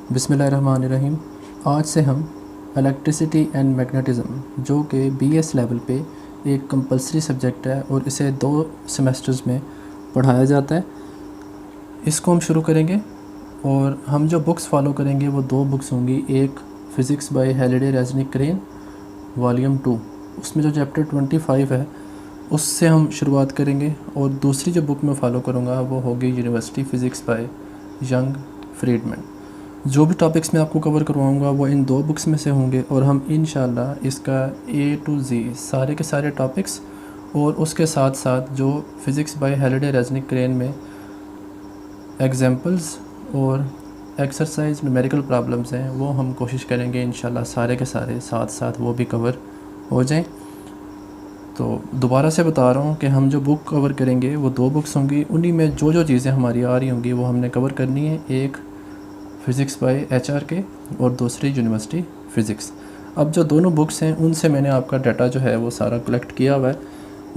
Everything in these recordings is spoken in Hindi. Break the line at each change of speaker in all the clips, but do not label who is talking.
बिस्मिल्लाहिर्रहमानिर्रहीम। आज से हम इलेक्ट्रिसिटी एंड मैग्नेटिज़्म जो कि बीएस लेवल पे एक कंपलसरी सब्जेक्ट है और इसे 2 सेमेस्टर्स में पढ़ाया जाता है, इसको हम शुरू करेंगे। और हम जो बुक्स फॉलो करेंगे वो 2 बुक्स होंगी। एक physics by Halliday Resnick Krane volume 2, उसमें जो चैप्टर 25 है उससे हम शुरुआत करेंगे। और दूसरी जो बुक मैं फ़ॉलो करूँगा वो होगी university physics by Young Freedman. जो भी टॉपिक्स मैं आपको कवर करवाऊँगा वो इन 2 बुक्स में से होंगे और हम इंशाल्लाह इसका A to Z सारे के सारे टॉपिक्स और उसके साथ साथ जो physics by Halliday Resnick crane में एग्जांपल्स और एक्सरसाइज न्यूमेरिकल प्रॉब्लम्स हैं वो हम कोशिश करेंगे इंशाल्लाह सारे के सारे साथ साथ वो भी कवर हो जाएं। तो दोबारा से बता रहा हूँ कि हम जो बुक कवर करेंगे वो 2 बुक्स होंगी। उन्हीं में जो जो चीज़ें हमारी आ रही होंगी वो हमने कवर करनी है। एक फ़िज़िक्स बाय HRK और दूसरी यूनिवर्सिटी फ़िज़िक्स। अब जो दोनों बुक्स हैं उनसे मैंने आपका डाटा जो है वो सारा कलेक्ट किया हुआ है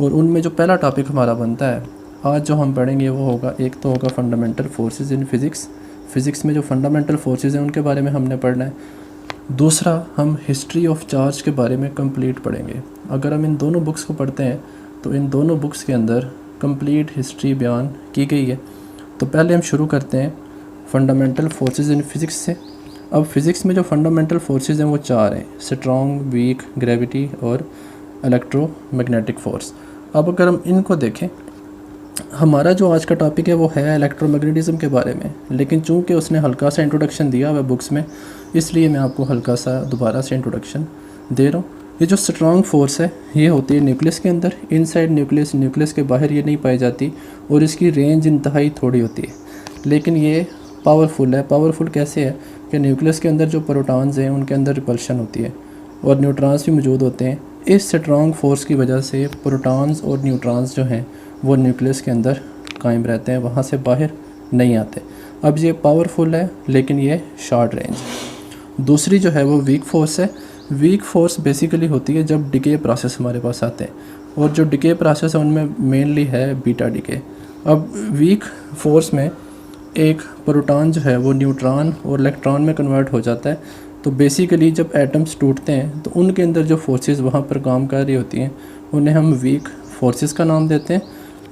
और उनमें जो पहला टॉपिक हमारा बनता है आज जो हम पढ़ेंगे वो होगा, एक तो होगा fundamental forces in physics. Physics में जो फंडामेंटल फोर्सेस हैं उनके बारे में हमने पढ़ना है। दूसरा हम हिस्ट्री ऑफ चार्ज के बारे में कंप्लीट पढ़ेंगे। अगर हम इन दोनों बुक्स को पढ़ते हैं तो इन दोनों बुक्स के अंदर कंप्लीट हिस्ट्री बयान की गई है। तो पहले हम शुरू करते हैं फंडामेंटल फोर्सेस इन फ़िज़िक्स से। अब फ़िज़िक्स में जो फंडामेंटल फोर्सेस हैं वो 4 हैं: स्ट्रॉन्ग, वीक, ग्रेविटी और इलेक्ट्रोमैग्नेटिक फ़ोर्स। अब अगर हम इनको देखें, हमारा जो आज का टॉपिक है वो है इलेक्ट्रोमैग्नेटिज़म के बारे में, लेकिन चूंकि उसने हल्का सा इंट्रोडक्शन दिया हुआ है बुक्स में, इसलिए मैं आपको हल्का सा दोबारा से इंट्रोडक्शन दे रहा हूँ। ये जो स्ट्रॉन्ग फोर्स है ये होती है न्यूक्लियस के अंदर, इनसाइड न्यूक्लियस, न्यूक्लियस के बाहर ये नहीं पाई जाती और इसकी रेंज इंतहाई थोड़ी होती है, लेकिन ये पावरफुल है। पावरफुल कैसे है कि न्यूक्लियस के अंदर जो प्रोटॉन्स हैं उनके अंदर रिपल्शन होती है और न्यूट्रॉन्स भी मौजूद होते हैं। इस स्ट्रॉन्ग फोर्स की वजह से प्रोटॉन्स और न्यूट्रॉन्स जो हैं वो न्यूक्लियस के अंदर कायम रहते हैं, वहाँ से बाहर नहीं आते। अब ये पावरफुल है लेकिन ये शॉर्ट रेंज। दूसरी जो है वो वीक फोर्स है। वीक फोर्स बेसिकली होती है जब डिके प्रोसेस हमारे पास आते हैं और जो डिके प्रोसेस है उनमें मेनली है बीटा डिके। अब वीक फोर्स में एक प्रोटॉन जो है वो न्यूट्रॉन और इलेक्ट्रॉन में कन्वर्ट हो जाता है। तो बेसिकली जब एटम्स टूटते हैं तो उनके अंदर जो फोर्सेस वहाँ पर काम कर रही होती हैं उन्हें हम वीक फोर्सेस का नाम देते हैं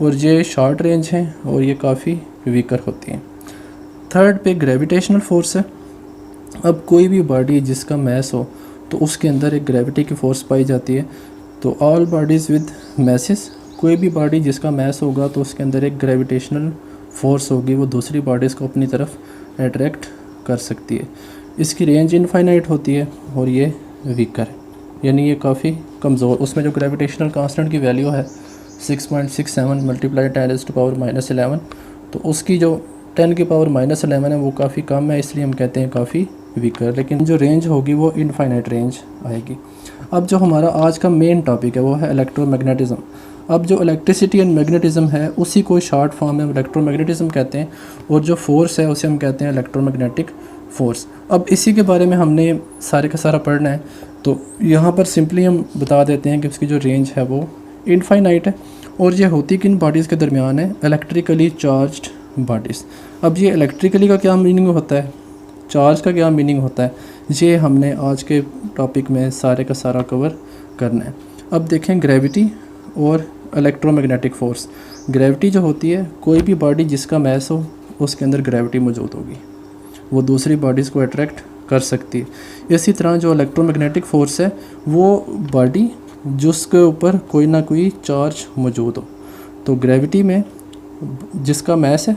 और ये शॉर्ट रेंज हैं और ये काफ़ी वीकर होती हैं। थर्ड पे ग्रेविटेशनल फोर्स है। अब कोई भी बॉडी जिसका मैस हो तो उसके अंदर एक ग्रेविटी की फ़ोर्स पाई जाती है। तो ऑल बॉडीज़ विद मैसेस, कोई भी बॉडी जिसका मैस होगा तो उसके अंदर एक ग्रेविटेशनल फोर्स होगी, वो दूसरी बॉडीज़ को अपनी तरफ अट्रैक्ट कर सकती है। इसकी रेंज इनफाइनाइट होती है और ये वीकर है, यानी ये काफ़ी कमज़ोर। उसमें जो ग्रेविटेशनल कांस्टेंट की वैल्यू है 6.67 मल्टीप्लाई 10⁻11, तो उसकी जो 10⁻11 है वो काफ़ी कम है, इसलिए हम कहते हैं काफ़ी वीकर। लेकिन जो रेंज होगी वो इनफाइनाइट रेंज आएगी। अब जो हमारा आज का मेन टॉपिक है वो है इलेक्ट्रोमैग्नेटिज़म। अब जो इलेक्ट्रिसिटी एंड मैग्नेटिज़म है उसी को शॉर्ट फॉर्म में इलेक्ट्रोमैग्नेटिज़म कहते हैं और जो फोर्स है उसे हम कहते हैं इलेक्ट्रोमैग्नेटिक फ़ोर्स। अब इसी के बारे में हमने सारे का सारा पढ़ना है। तो यहाँ पर सिंपली हम बता देते हैं कि उसकी जो रेंज है वो इनफाइनाइट है और ये होती किन बॉडीज़ के दरमियान है? Electrically charged bodies. अब ये इलेक्ट्रिकली का क्या मीनिंग होता है, चार्ज का क्या मीनिंग होता है, ये हमने आज के टॉपिक में सारे का सारा कवर करना है। अब देखें ग्रेविटी और इलेक्ट्रोमैग्नेटिक फ़ोर्स। ग्रेविटी जो होती है, कोई भी बॉडी जिसका मैस हो उसके अंदर ग्रेविटी मौजूद होगी, वो दूसरी बॉडीज़ को अट्रैक्ट कर सकती है। इसी तरह जो इलेक्ट्रोमैग्नेटिक फ़ोर्स है वो बॉडी जिसके ऊपर कोई ना कोई चार्ज मौजूद हो। तो ग्रेविटी में जिसका मैस है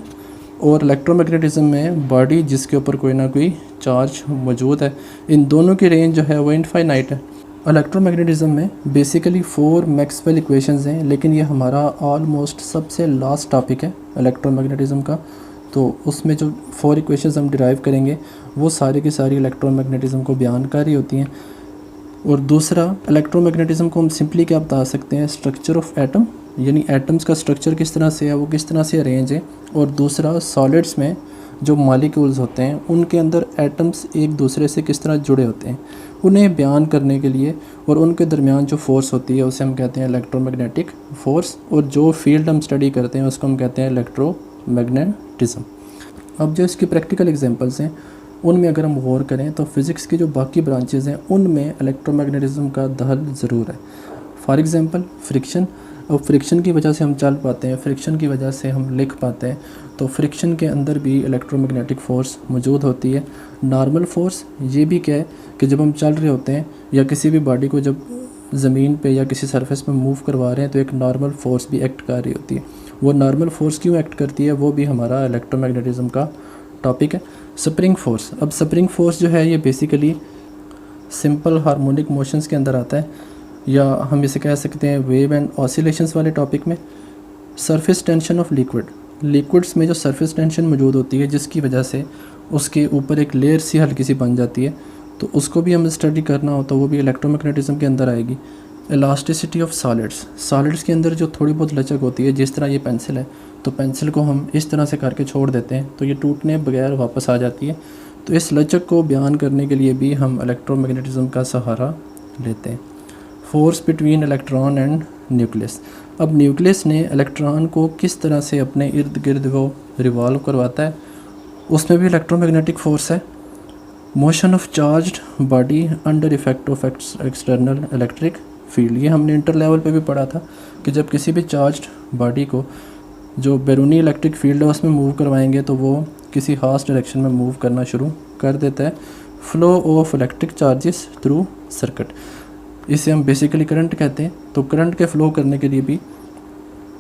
और इलेक्ट्रोमैग्नेटिज़म में बॉडी जिसके ऊपर कोई ना कोई चार्ज मौजूद है। इन दोनों की रेंज जो है वो इनफाइनाइट है। इलेक्ट्रोमैग्नेटिज़म में बेसिकली 4 मैक्सवेल इक्वेशंस हैं, लेकिन ये हमारा ऑलमोस्ट सबसे लास्ट टॉपिक है इलेक्ट्रोमैग्नेटिज़म का। तो उसमें जो 4 इक्वेशंस हम डिराइव करेंगे वो सारी की सारी इलेक्ट्रोमैग्नेटिज़म को बयान कर रही होती हैं। और दूसरा, इलेक्ट्रोमैग्नेटिज़म को हम सिंपली क्या बता सकते हैं? स्ट्रक्चर ऑफ एटम, यानी एटम्स का स्ट्रक्चर किस तरह से है, वो किस तरह से अरेंज है। और दूसरा, सॉलिड्स में जो मॉलिक्यूल्स होते हैं उनके अंदर एटम्स एक दूसरे से किस तरह जुड़े होते हैं, उन्हें बयान करने के लिए और उनके दरमियान जो फोर्स होती है उसे हम कहते हैं इलेक्ट्रोमैग्नेटिक फ़ोर्स। और जो फील्ड हम स्टडी करते हैं उसको हम कहते हैं इलेक्ट्रोमैग्नेटिज़म। अब जो इसकी प्रैक्टिकल एग्जांपल्स हैं, उनमें अगर हम गौर करें तो फ़िज़िक्स की जो बाकी ब्रांचेज़ हैं उनमें इलेक्ट्रोमैग्नेटिज़म का दखल ज़रूर है। For example friction. अब फ्रिक्शन की वजह से हम चल पाते हैं, फ्रिक्शन की वजह से हम लिख पाते हैं, तो फ्रिक्शन के अंदर भी इलेक्ट्रोमैग्नेटिक फ़ोर्स मौजूद होती है। नॉर्मल फ़ोर्स ये भी क्या है कि जब हम चल रहे होते हैं या किसी भी बॉडी को जब ज़मीन पे या किसी सरफेस पे मूव करवा रहे हैं तो एक नॉर्मल फ़ोर्स भी एक्ट कर रही होती है। वो नॉर्मल फ़ोर्स क्यों एक्ट करती है, वो भी हमारा इलेक्ट्रोमैग्नेटिज़म का टॉपिक है। Spring force. अब स्प्रिंग फ़ोर्स जो है ये बेसिकली सिंपल हार्मोनिक मोशंस के अंदर आता है, या हम इसे कह सकते हैं वेव एंड ऑसिलेशंस वाले टॉपिक में। सरफेस टेंशन ऑफ लिक्विड्स में जो सरफेस टेंशन मौजूद होती है जिसकी वजह से उसके ऊपर एक लेयर सी हल्की सी बन जाती है, तो उसको भी हमें स्टडी करना हो तो वो भी इलेक्ट्रोमैग्नेटिज़म के अंदर आएगी। इलास्टिसिटी ऑफ सॉलिड्स के अंदर जो थोड़ी बहुत लचक होती है, जिस तरह ये पेंसिल है तो पेंसिल को हम इस तरह से करके छोड़ देते हैं तो ये टूटने बगैर वापस आ जाती है। तो इस लचक को बयान करने के लिए भी हम इलेक्ट्रोमैग्नेटिज़म का सहारा लेते हैं। Force between electron and nucleus. अब न्यूक्लियस ने इलेक्ट्रॉन को किस तरह से अपने इर्द गिर्द वो रिवॉल्व करवाता है, उसमें भी इलेक्ट्रोमैग्नेटिक फ़ोर्स है। Motion of charged body under effect of external electric field. ये हमने इंटर लेवल पे भी पढ़ा था कि जब किसी भी चार्ज्ड बॉडी को जो बैरूनी इलेक्ट्रिक फील्ड है उसमें मूव करवाएंगे तो वो किसी खास डायरेक्शन में मूव करना शुरू कर देता है। Flow of electric charges through circuit, इसे हम बेसिकली करंट कहते हैं। तो करंट के फ़्लो करने के लिए भी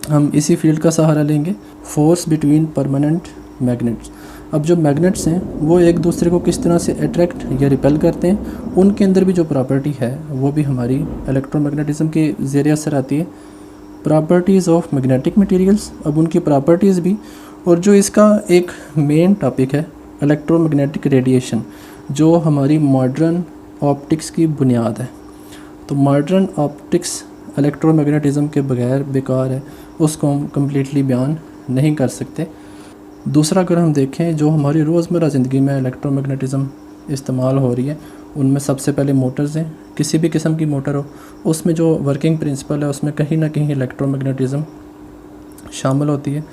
हम इसी फील्ड का सहारा लेंगे। Force between permanent magnets. अब जो मैग्नेट्स हैं वो एक दूसरे को किस तरह से अट्रैक्ट या रिपेल करते हैं, उनके अंदर भी जो प्रॉपर्टी है वो भी हमारी इलेक्ट्रोमैग्नेटिज़म के ज़रिए असर आती है। प्रॉपर्टीज़ ऑफ मैग्नेटिक मटेरियल्स, अब उनकी प्रॉपर्टीज़ भी, और जो इसका एक मेन टॉपिक है इलेक्ट्रोमैग्नेटिक रेडिएशन, जो हमारी मॉडर्न ऑप्टिक्स की बुनियाद है। तो मॉडर्न ऑप्टिक्स इलेक्ट्रोमैग्नेटिज़म के बगैर बेकार है, उसको हम कम्प्लीटली बयान नहीं कर सकते। दूसरा अगर हम देखें जो हमारी रोज़मर्रा ज़िंदगी में इलेक्ट्रोमैग्नेटिज़म इस्तेमाल हो रही है, उनमें सबसे पहले मोटर्स हैं। किसी भी किस्म की मोटर हो उसमें जो वर्किंग प्रिंसिपल है उसमें कहीं ना कहीं इलेक्ट्रोमैग्नेटिज़म शामिल होती है।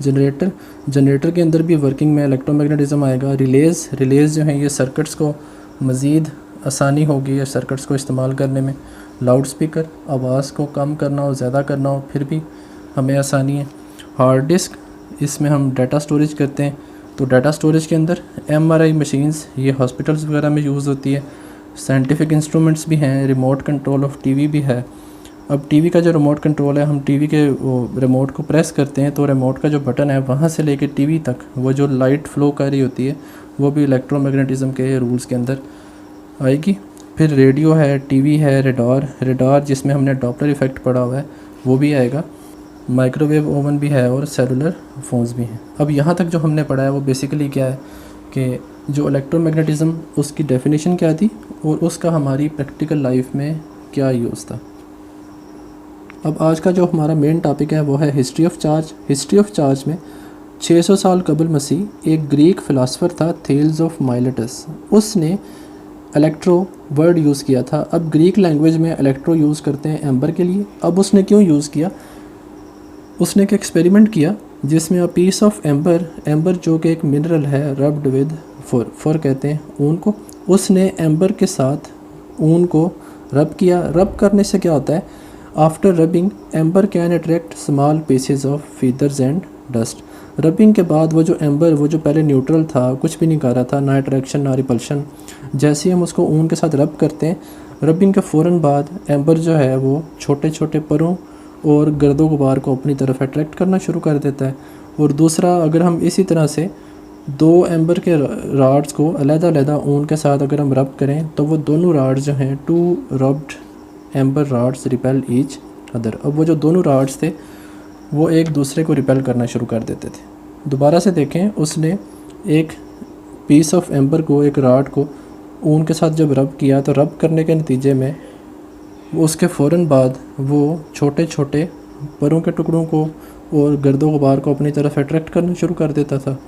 जनरेटर के अंदर भी वर्किंग में इलेक्ट्रोमैग्नेटिज़म आएगा। रिलेज़ जो हैं ये सर्किट्स को मज़ीद आसानी होगी या सर्किट्स को इस्तेमाल करने में। लाउड स्पीकर, आवाज़ को कम करना हो ज़्यादा करना हो फिर भी हमें आसानी है। हार्ड डिस्क, इसमें हम डाटा स्टोरेज करते हैं, तो डाटा स्टोरेज के अंदर MRI मशीन्स ये हॉस्पिटल्स वगैरह में यूज़ होती है। साइंटिफिक इंस्ट्रूमेंट्स भी हैं, रिमोट कंट्रोल ऑफ टीवी भी है। अब टीवी का जो रिमोट कंट्रोल है, हम टीवी के वो रिमोट को प्रेस करते हैं तो रिमोट का जो बटन है वहाँ से लेके टीवी तक वो जो लाइट फ़्लो कर रही होती है वो भी इलेक्ट्रोमैग्नेटिज़म के रूल्स के अंदर आएगी। फिर रेडियो है, टीवी है, रेडार जिसमें हमने डॉपलर इफ़ेक्ट पढ़ा हुआ है वो भी आएगा। माइक्रोवेव ओवन भी है और सेलुलर फ़ोन्स भी हैं। अब यहाँ तक जो हमने पढ़ा है वो बेसिकली क्या है कि जो इलेक्ट्रोमैग्नेटिज़म उसकी डेफिनेशन क्या थी और उसका हमारी प्रैक्टिकल लाइफ में क्या यूज़ था। अब आज का जो हमारा मेन टॉपिक है वो है हिस्ट्री ऑफ चार्ज में 600 साल कबल मसीह एक ग्रीक फ़िलासफ़र था थेल्स ऑफ माइलेटस, उसने इलेक्ट्रो वर्ड यूज़ किया था। अब ग्रीक लैंग्वेज में इलेक्ट्रो यूज़ करते हैं एम्बर के लिए। अब उसने क्यों यूज़ किया, उसने एक एक्सपेरिमेंट किया जिसमें अ पीस ऑफ एम्बर जो कि एक मिनरल है, रब्ड विद फॉर कहते हैं ऊन को, उसने एम्बर के साथ ऊन को रब किया। रब करने से क्या होता है, after rubbing amber can attract small pieces of feathers and dust. Rubbing के बाद वो जो एम्बर, वो जो पहले न्यूट्रल था, कुछ भी नहीं कर रहा था, ना अट्रैक्शन ना रिपल्शन, जैसे ही हम उसको ऊन के साथ रब करते हैं, रबिंग के फ़ौरन बाद एम्बर जो है वो छोटे छोटे परों और गर्दो गुबार को अपनी तरफ अट्रैक्ट करना शुरू कर देता है। और दूसरा, अगर हम इसी तरह से दो एम्बर के राड्स को अलग-अलग ऊन के साथ अगर हम रब करें तो वो दोनों राड्स जो हैं, 2 rubbed amber rods repel each other. अब वो जो दोनों राड्स थे वो एक दूसरे को रिपेल करना शुरू कर देते थे। दोबारा से देखें, उसने एक पीस ऑफ एम्बर को, एक राड को ऊन के साथ जब रब किया तो रब करने के नतीजे में उसके फ़ौरन बाद वो छोटे छोटे परों के टुकड़ों को और गर्दो गुबार को अपनी तरफ अट्रैक्ट करना शुरू कर देता था।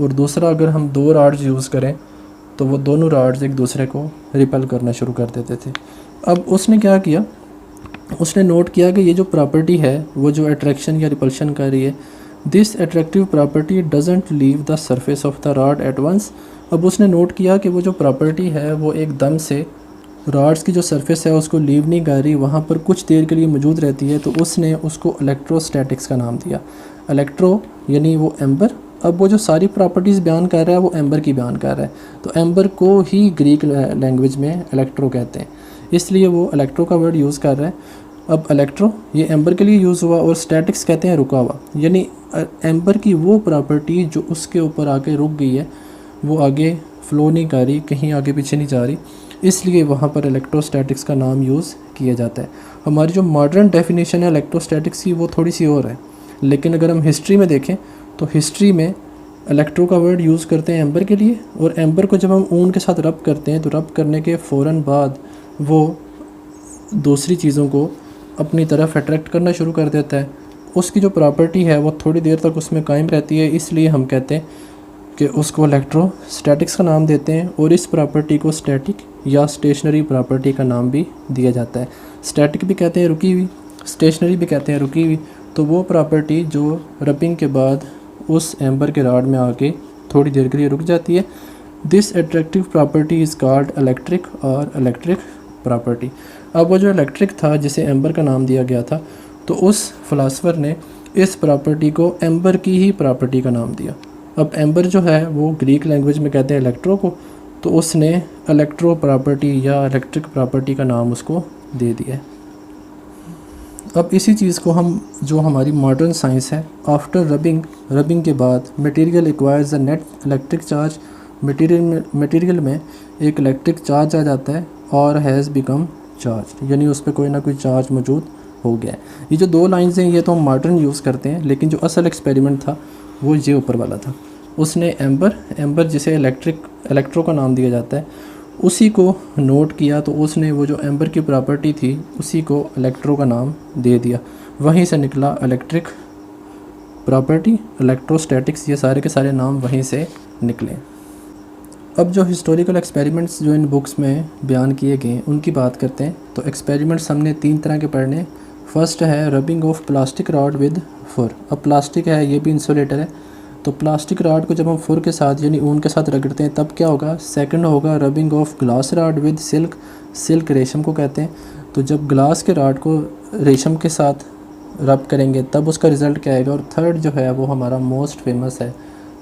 और दूसरा, अगर हम 2 राड्स यूज़ करें तो वो दोनों राड्स एक दूसरे को रिपेल करना शुरू कर देते थे। अब उसने क्या किया, उसने नोट किया कि ये जो प्रॉपर्टी है वो जो अट्रैक्शन या रिपल्शन कर रही है, this attractive property doesn't leave the surface of the rod at once, अब उसने नोट किया कि वो जो प्रॉपर्टी है वो एकदम से रॉड्स की जो सरफेस है उसको लीव नहीं कर रही, वहाँ पर कुछ देर के लिए मौजूद रहती है, तो उसने उसको इलेक्ट्रोस्टैटिक्स का नाम दिया। इलेक्ट्रो यानी वो एम्बर। अब वो जो सारी प्रॉपर्टीज़ बयान कर रहा है वो एम्बर की बयान कर रहा है, तो एम्बर को ही ग्रीक लैंग्वेज में इलेक्ट्रो कहते हैं, इसलिए वो इलेक्ट्रो का वर्ड यूज़ कर रहा है। अब इलेक्ट्रो ये एम्बर के लिए यूज़ हुआ, और स्टैटिक्स कहते हैं रुका हुआ, यानी एम्बर की वो प्रॉपर्टी जो उसके ऊपर आके रुक गई है, वो आगे फ़्लो नहीं कर रही, कहीं आगे पीछे नहीं जा रही, इसलिए वहाँ पर इलेक्ट्रोस्टैटिक्स का नाम यूज़ किया जाता है। हमारी जो मॉडर्न डेफिनेशन है इलेक्ट्रोस्टैटिक्स की वो थोड़ी सी और है, लेकिन अगर हम हिस्ट्री में देखें तो हिस्ट्री में इलेक्ट्रो का वर्ड यूज़ करते हैं एम्बर के लिए, और एम्बर को जब हम ऊन के साथ रब करते हैं तो रब करने के फ़ौरन बाद वो दूसरी चीज़ों को अपनी तरफ अट्रैक्ट करना शुरू कर देता है। उसकी जो प्रॉपर्टी है वो थोड़ी देर तक उसमें कायम रहती है, इसलिए हम कहते हैं कि उसको इलेक्ट्रोस्टैटिक्स का नाम देते हैं, और इस प्रॉपर्टी को स्टैटिक या स्टेशनरी प्रॉपर्टी का नाम भी दिया जाता है। स्टैटिक भी कहते हैं रुकी हुई, स्टेशनरी भी कहते हैं रुकी हुई। तो वो प्रॉपर्टी जो रबिंग के बाद उस एम्बर के रॉड में आके थोड़ी देर के लिए रुक जाती है, this attractive property is called electric और इलेक्ट्रिक प्रॉपर्टी। अब वो जो इलेक्ट्रिक था जिसे एम्बर का नाम दिया गया था, तो उस फ़िलासफ़र ने इस प्रॉपर्टी को एम्बर की ही प्रॉपर्टी का नाम दिया। अब एम्बर जो है वो ग्रीक लैंग्वेज में कहते हैं इलेक्ट्रो को, तो उसने इलेक्ट्रो प्रॉपर्टी या इलेक्ट्रिक प्रॉपर्टी का नाम उसको दे दिया है। अब इसी चीज़ को हम जो हमारी मॉडर्न साइंस है, आफ्टर रबिंग के बाद material acquires the net electric charge, material में एक इलेक्ट्रिक चार्ज आ जाता है और हैज़ बिकम चार्ज, यानी उस पर कोई ना कोई चार्ज मौजूद हो गया है। ये जो दो लाइंस हैं ये तो हम मॉडर्न यूज़ करते हैं, लेकिन जो असल एक्सपेरिमेंट था वो ये ऊपर वाला था। उसने एम्बर जिसे इलेक्ट्रो का नाम दिया जाता है, उसी को नोट किया, तो उसने वो जो एम्बर की प्रॉपर्टी थी उसी को इलेक्ट्रो का नाम दे दिया। वहीं से निकला इलेक्ट्रिक प्रॉपर्टी, इलेक्ट्रोस्टैटिक्स, ये सारे के सारे नाम वहीं से निकले। अब जो हिस्टोरिकल एक्सपेरिमेंट्स जो इन बुक्स में बयान किए गए उनकी बात करते हैं। तो एक्सपेरिमेंट्स हमने 3 तरह के पढ़ने। फर्स्ट है rubbing of plastic rod with फुर। अब प्लास्टिक है, ये भी इंसुलेटर है, तो प्लास्टिक रॉड को जब हम फुर के साथ यानी ऊन के साथ रगड़ते हैं तब क्या होगा। सेकंड होगा rubbing of glass rod with silk. Silk रेशम को कहते हैं, तो जब ग्लास के रॉड को रेशम के साथ रब करेंगे तब उसका रिज़ल्ट क्या आएगा। और थर्ड जो है वो हमारा मोस्ट फेमस है,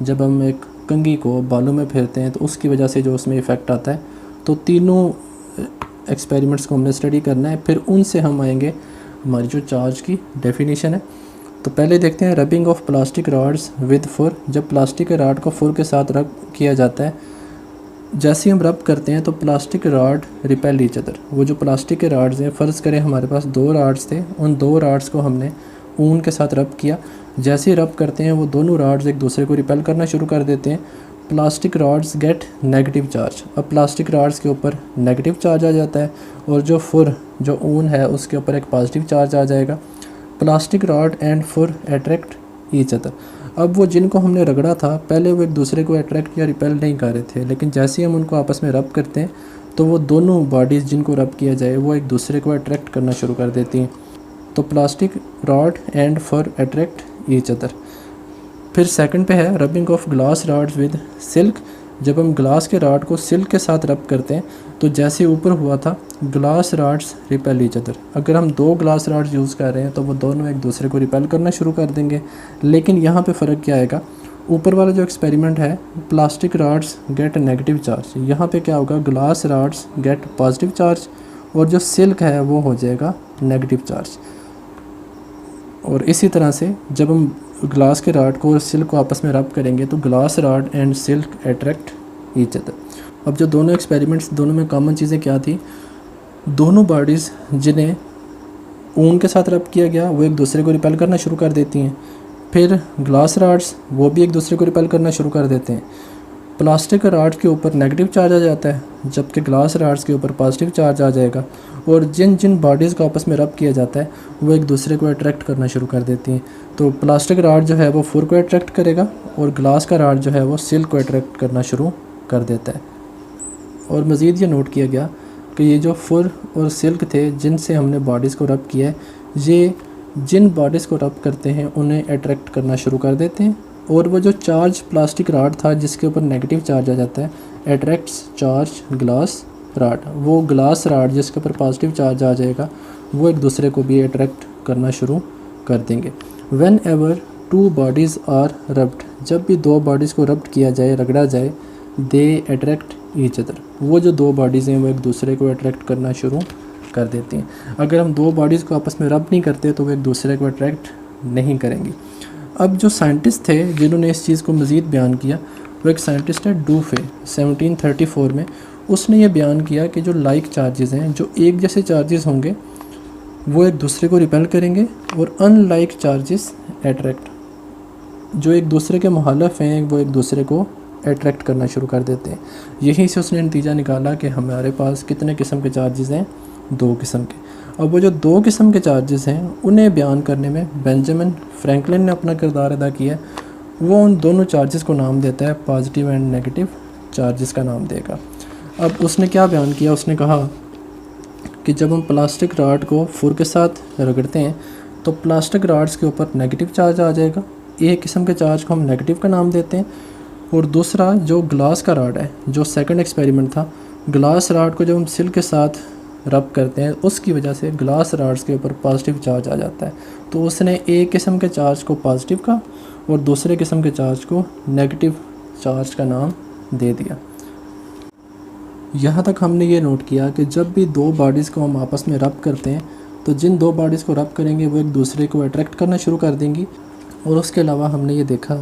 जब हम एक कंघी को बालों में फेरते हैं तो उसकी वजह से जो उसमें इफ़ेक्ट आता है। तो तीनों एक्सपेरिमेंट्स को हमने स्टडी करना है, फिर उनसे हम आएंगे हमारी जो चार्ज की डेफिनेशन है। तो पहले देखते हैं rubbing of plastic rods with फुर। जब प्लास्टिक के रॉड को फुर के साथ रब किया जाता है, जैसे ही हम रब करते हैं तो plastic rod repel each other. वो जो प्लास्टिक के रॉड्स हैं, फ़र्ज़ करें हमारे पास 2 रॉड्स थे, उन 2 रॉड्स को हमने ऊन के साथ रब किया। जैसे ही रब करते हैं वो दोनों रॉड्स एक दूसरे को रिपेल करना शुरू कर देते हैं। Plastic rods get negative charge. अब प्लास्टिक रॉड्स के ऊपर नेगेटिव चार्ज आ जाता है, और जो फुर जो ऊन है उसके ऊपर एक पॉजिटिव चार्ज आ जाएगा। प्लास्टिक रॉड एंड फुर अट्रैक्ट ईच अदर। अब वो जिनको हमने रगड़ा था पहले वो एक दूसरे को अट्रैक्ट या रिपेल नहीं कर रहे थे, लेकिन जैसे ही हम उनको आपस में रब करते हैं तो वो दोनों बॉडीज़ जिनको रब किया जाए वो एक दूसरे को अट्रैक्ट करना शुरू कर देती हैं। तो प्लास्टिक रॉड एंड फुर अट्रैक्ट ईच अदर। फिर सेकंड पे है rubbing of glass rods with silk. जब हम ग्लास के रॉड को सिल्क के साथ रब करते हैं तो जैसे ऊपर हुआ था glass rods repel each other. अगर हम 2 ग्लास रॉड्स यूज़ कर रहे हैं तो वो दोनों एक दूसरे को रिपेल करना शुरू कर देंगे, लेकिन यहाँ पे फ़र्क क्या आएगा। ऊपर वाला जो एक्सपेरिमेंट है plastic rods get negative charge, यहाँ पे क्या होगा glass rods gate positive charge, और जो सिल्क है वो हो जाएगा नेगेटिव चार्ज। और इसी तरह से जब हम ग्लास के रॉड को और सिल्क को आपस में रब करेंगे तो glass rod and silk attract each other. अब जो दोनों एक्सपेरिमेंट्स, दोनों में कॉमन चीज़ें क्या थी। दोनों बॉडीज़ जिन्हें ऊन के साथ रब किया गया वो एक दूसरे को रिपेल करना शुरू कर देती हैं। फिर ग्लास रॉड्स वो भी एक दूसरे को रिपेल करना शुरू कर देते हैं। प्लास्टिक रॉड के ऊपर नेगेटिव चार्ज आ जाता है, जबकि ग्लास रॉड्स के ऊपर पॉजिटिव चार्ज आ जाएगा। और जिन जिन बॉडीज़ को आपस में रब किया जाता है वो एक दूसरे को अट्रैक्ट करना शुरू कर देती हैं। तो प्लास्टिक रॉड जो है वो फुर को अट्रैक्ट करेगा, और ग्लास का रॉड जो है वो सिल्क को अट्रैक्ट करना शुरू कर देता है। और मज़ीद ये नोट किया गया कि ये जो फुर और सिल्क थे जिनसे हमने बॉडीज़ को रब किया है, ये जिन बॉडीज़ को रब करते हैं उन्हें अट्रैक्ट करना शुरू कर देते हैं, और वो जो चार्ज प्लास्टिक राड था जिसके ऊपर नेगेटिव चार्ज आ जाता है, अट्रैक्ट्स चार्ज ग्लास राड, वो ग्लास राड जिसके ऊपर पॉजिटिव चार्ज आ जाएगा वो एक दूसरे को भी अट्रैक्ट करना शुरू कर देंगे। Whenever two bodies are rubbed, जब भी दो बॉडीज़ को रब्ड किया जाए, रगड़ा जाए, दे अट्रैक्ट ईच अदर, वो जो दो बॉडीज़ हैं वो एक दूसरे को अट्रैक्ट करना शुरू कर देती हैं। अगर हम दो बॉडीज़ को आपस में रब नहीं करते तो वो एक दूसरे को अट्रैक्ट नहीं करेंगी। अब जो साइंटिस्ट थे जिन्होंने इस चीज़ को मज़ीद बयान किया वो एक साइंटिस्ट है डूफे, 1734 में उसने ये बयान किया कि जो लाइक चार्जेस हैं, जो एक जैसे चार्जेस होंगे वो एक दूसरे को रिपेल करेंगे और अनलाइक चार्जेस अट्रैक्ट, जो एक दूसरे के मुखालिफ हैं वो एक दूसरे को अट्रैक्ट करना शुरू कर देते हैं। यहीं से उसने नतीजा निकाला कि हमारे पास कितने किस्म के चार्जेस हैं, 2 किस्म के। अब वो जो 2 किस्म के चार्जेस हैं उन्हें बयान करने में बेंजामिन फ्रैंकलिन ने अपना किरदार अदा किया है। वो उन दोनों चार्जेस को नाम देता है पॉजिटिव एंड नेगेटिव चार्जेस का नाम देगा। अब उसने क्या बयान किया, उसने कहा कि जब हम प्लास्टिक राड को फुर के साथ रगड़ते हैं तो प्लास्टिक राड्स के ऊपर नेगेटिव चार्ज आ जाएगा, एक किस्म के चार्ज को हम नेगेटिव का नाम देते हैं। और दूसरा जो ग्लास का राड है, जो सेकंड एक्सपेरिमेंट था, ग्लास राड को जब हम सिल के साथ रब करते हैं उसकी वजह से ग्लास राड्स के ऊपर पॉजिटिव चार्ज आ जाता है। तो उसने एक किस्म के चार्ज को पॉजिटिव का और दूसरे किस्म के चार्ज को नेगेटिव चार्ज का नाम दे दिया। यहाँ तक हमने ये नोट किया कि जब भी दो बॉडीज़ को हम आपस में रब करते हैं तो जिन दो बॉडीज़ को रब करेंगे वो एक दूसरे को अट्रैक्ट करना शुरू कर देंगी। और उसके अलावा हमने ये देखा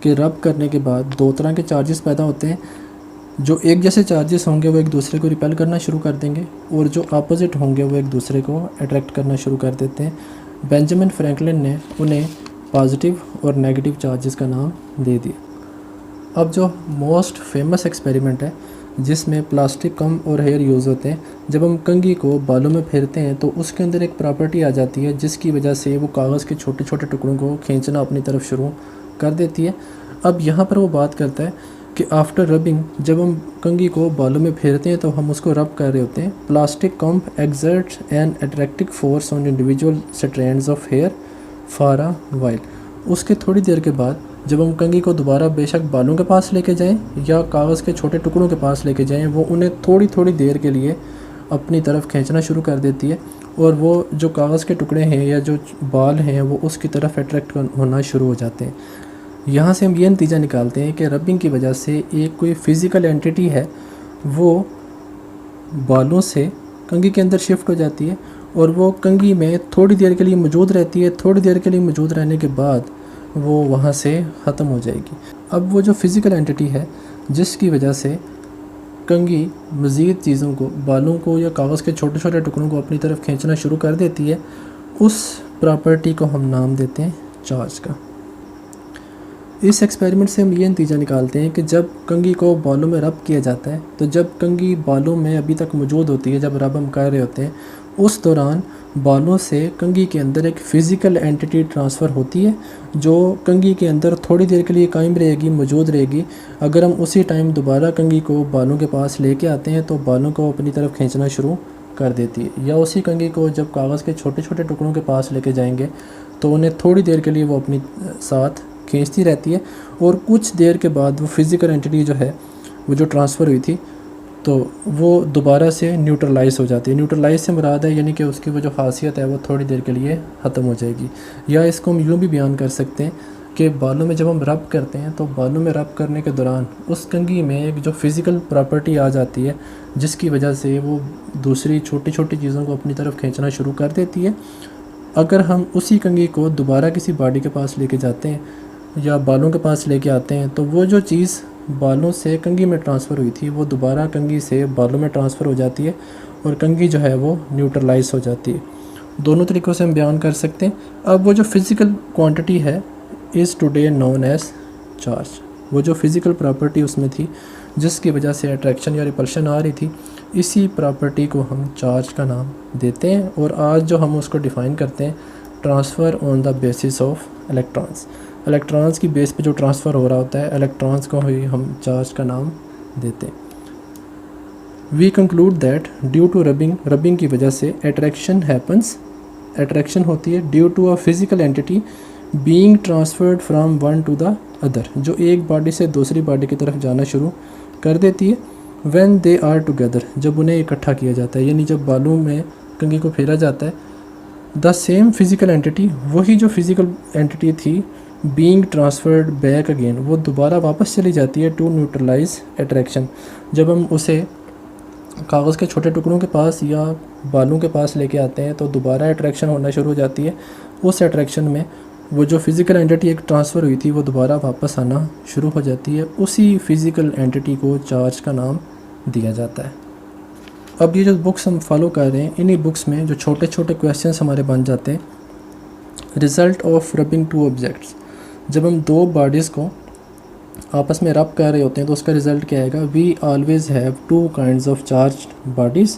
कि रब करने के बाद 2 तरह के चार्जेस पैदा होते हैं। जो एक जैसे चार्जेस होंगे वो एक दूसरे को रिपेल करना शुरू कर देंगे और जो अपोजिट होंगे वो एक दूसरे को अट्रैक्ट करना शुरू कर देते हैं। बेंजामिन फ्रैंकलिन ने उन्हें पॉजिटिव और नेगेटिव चार्जेस का नाम दे दिया। अब जो मोस्ट फेमस एक्सपेरिमेंट है जिसमें प्लास्टिक कम और हेयर यूज़ होते हैं, जब हम कंघी को बालों में फेरते हैं तो उसके अंदर एक प्रॉपर्टी आ जाती है जिसकी वजह से वो कागज़ के छोटे छोटे टुकड़ों को खींचना अपनी तरफ शुरू कर देती है। अब यहाँ पर वो बात करता है कि आफ्टर रबिंग, जब हम कंघी को बालों में फेरते हैं तो हम उसको रब कर रहे होते हैं। Plastic comb exerts an attractive force on individual strands of hair for a while. उसके थोड़ी देर के बाद जब हम कंघी को दोबारा बेशक बालों के पास लेके जाएं या कागज़ के छोटे टुकड़ों के पास लेके जाएं, वो उन्हें थोड़ी थोड़ी देर के लिए अपनी तरफ खींचना शुरू कर देती है और वो जो कागज़ के टुकड़े हैं या जो बाल हैं वो उसकी तरफ अट्रैक्ट होना शुरू हो जाते हैं। यहाँ से हम ये नतीजा निकालते हैं कि रबिंग की वजह से एक कोई फ़िज़िकल एंटिटी है वो बालों से कंघी के अंदर शिफ्ट हो जाती है और वो कंघी में थोड़ी देर के लिए मौजूद रहती है। थोड़ी देर के लिए मौजूद रहने के बाद वो वहाँ से ख़त्म हो जाएगी। अब वो जो फ़िज़िकल एंटिटी है जिसकी वजह से कंघी मज़ीद चीज़ों को, बालों को या कागज़ के छोटे छोटे टुकड़ों को अपनी तरफ खींचना शुरू कर देती है, उस प्रॉपर्टी को हम नाम देते हैं चार्ज का। इस एक्सपेरिमेंट से हम ये नतीजा निकालते हैं कि जब कंघी को बालों में रब किया जाता है तो जब कंघी बालों में अभी तक मौजूद होती है, जब रब हम कर रहे होते हैं, उस दौरान बालों से कंघी के अंदर एक फ़िज़िकल एंटिटी ट्रांसफ़र होती है जो कंघी के अंदर थोड़ी देर के लिए कायम रहेगी, मौजूद रहेगी। अगर हम उसी टाइम दोबारा कंघी को बालों के पास लेके आते हैं तो बालों को अपनी तरफ खींचना शुरू कर देती है। या उसी कंघी को जब कागज़ के छोटे छोटे टुकड़ों के पास लेके जाएंगे तो उन्हें थोड़ी देर के लिए वो अपनी साथ खींचती रहती है और कुछ देर के बाद वो फ़िज़िकल एंटिटी जो है वो जो ट्रांसफ़र हुई थी तो वो दोबारा से न्यूट्रलाइज हो जाती है। न्यूट्रलाइज से मुराद है यानी कि उसकी वो जो खासियत है वो थोड़ी देर के लिए ख़त्म हो जाएगी। या इसको हम यूँ भी बयान कर सकते हैं कि बालों में जब हम रब करते हैं तो बालों में रब करने के दौरान उस कंघी में एक जो फ़िज़िकल प्रॉपर्टी आ जाती है जिसकी वजह से वो दूसरी छोटी छोटी चीज़ों को अपनी तरफ खींचना शुरू कर देती है। अगर हम उसी कंघी को दोबारा किसी बॉडी के पास लेके जाते हैं या बालों के पास लेके आते हैं तो वो जो चीज़ बालों से कंघी में ट्रांसफ़र हुई थी वो दोबारा कंघी से बालों में ट्रांसफ़र हो जाती है और कंघी जो है वो न्यूट्रलाइज हो जाती है। दोनों तरीक़ों से हम बयान कर सकते हैं। अब वो जो फ़िज़िकल क्वांटिटी है is today known as charge, वो जो फ़िज़िकल प्रॉपर्टी उसमें थी जिसकी वजह से अट्रैक्शन या रिपल्शन आ रही थी, इसी प्रॉपर्टी को हम चार्ज का नाम देते हैं। और आज जो हम उसको डिफ़ाइन करते हैं transfer on the basis of electrons, electrons की बेस पे जो ट्रांसफ़र हो रहा होता है इलेक्ट्रॉन्स को ही हम चार्ज का नाम देते हैं। We conclude that due to rubbing की वजह से अट्रैक्शन हैपन्स, अट्रैक्शन होती है due to a physical entity being transferred from one to the other, जो एक बॉडी से दूसरी बॉडी की तरफ जाना शुरू कर देती है। व्हेन दे आर टुगेदर, जब उन्हें इकट्ठा किया जाता है, यानी जब बालों में कंघी को फेरा जाता है। द सेम फिज़िकल एंटिटी, वही जो फिज़िकल एंटिटी थी, बीइंग ट्रांसफर्ड बैक अगेन, वो दोबारा वापस चली जाती है टू न्यूट्रलाइज अट्रैक्शन। जब हम उसे कागज़ के छोटे टुकड़ों के पास या बालों के पास लेके आते हैं तो दोबारा अट्रैक्शन होना शुरू हो जाती है। उस अट्रैक्शन में वो जो फिज़िकल एंटिटी एक ट्रांसफ़र हुई थी वो दोबारा वापस आना शुरू हो जाती है। उसी फिज़िकल एंटिटी को चार्ज का नाम दिया जाता है। अब ये जो बुक्स हम फॉलो कर रहे हैं, इन्हीं बुक्स में जो छोटे छोटे क्वेश्चंस हमारे बन जाते हैं। Result of rubbing two objects, जब हम दो बॉडीज़ को आपस में रब कर रहे होते हैं तो उसका रिज़ल्ट क्या आएगा? We always have two kinds of charged bodies